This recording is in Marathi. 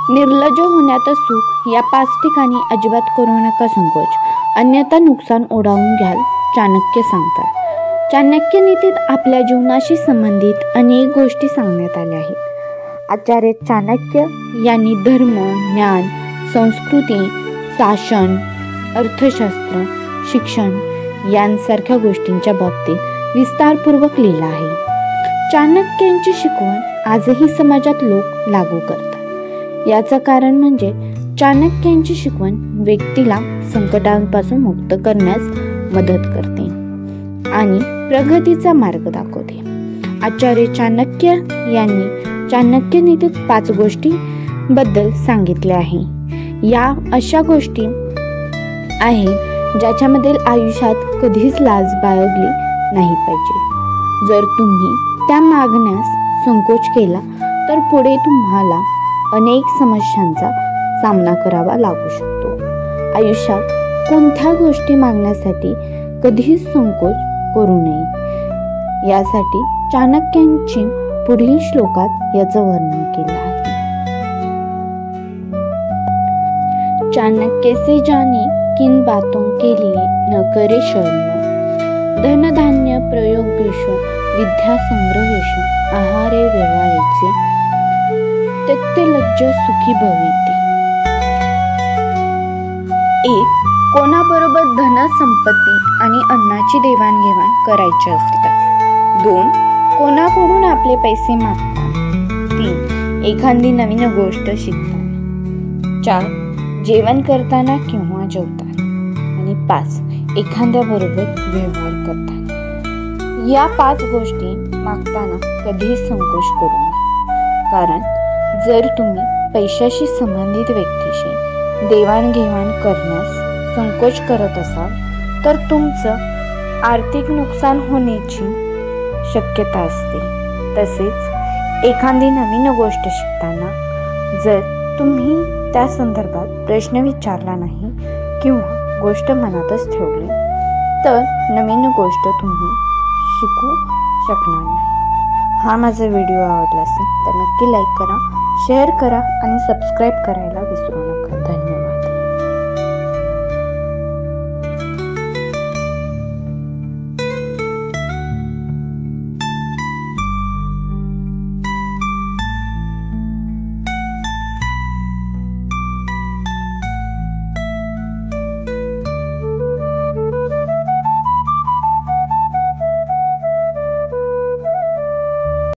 निर्लज्ज होण्यातच सुख या 5 ठिकाणी अजिबात करू नका संकोच, अन्यथा नुकसान ओढावून घ्याल, चाणक्य सांगतात. चाणक्य नीतीत आपल्या जीवनाशी संबंधित अनेक गोष्टी सांगण्यात आल्या आहेत. आचार्य चाणक्य यांनी धर्म, ज्ञान, संस्कृती, शासन, अर्थशास्त्र, शिक्षण यांसारख्या गोष्टींच्या बाबतीत विस्तारपूर्वक लिहिलं आहे. चाणक्यांची शिकवण आजही समाजात लोक लागू करतात. याचं कारण म्हणजे चाणक्यांची शिकवण व्यक्तीला संकटांपासून मुक्त करण्यास मदत करते आणि प्रगतीचा मार्ग दाखवते. आचार्य चाणक्य यांनी चाणक्य नीतीत 5 गोष्टींबद्दल सांगितले आहे. या अशा गोष्टी आहेत ज्याच्यामध्ये आयुष्यात कधीच लाज बाळगली नाही पाहिजे. जर तुम्ही त्या मागण्यास संकोच केला तर पुढे तुम्हाला अनेक समस्यांचा सामना करावा लागू शकतो. आयुष्यात कोणत्या गोष्टी मागण्यासाठी कधीच संकोच करू नये. यासाठी चाणक्यांची पुढील श्लोकात याचं वर्णन केलं आहे. चाणक्य से जाने किन बातों के लिए न करे शर्म, धन धान्य प्रयोगेषु विद्या संग्रहेषु आहारे व्यवहारेचे त्यक्तलज्ज सुखी भविते. 1. कोणाबरोबर धन संपत्ती आणि अन्नाची देवाणघेवाण करायची असल्यास. 2. कोणाकडून आपले पैसे मागतात. 3. एखादी नवीन गोष्ट शिकतात. 4. जेवण करताना किंवा जेवतात. आणि 5. एखाद्याबरोबर व्यवहार करतात. या 5 गोष्टी मागताना कधीच संकोच करू नये. कारण जर तुम्ही पैशाशी संबंधित व्यक्तीशी देवाणघेवाण करण्यास संकोच करत असाल तर तुमचं आर्थिक नुकसान होण्याची शक्यता असते. तसेच एखादी नवीन गोष्ट शिकताना जर तुम्ही त्या संदर्भात प्रश्न विचारला नाही किंवा गोष्ट मनातच ठेवली तर नवीन गोष्ट तुम्ही शिकू शकणार नाही. हा माझा व्हिडिओ आवडला असेल तर नक्की लाईक करा, शेअर करा आणि सबस्क्राईब करायला विसरू नका.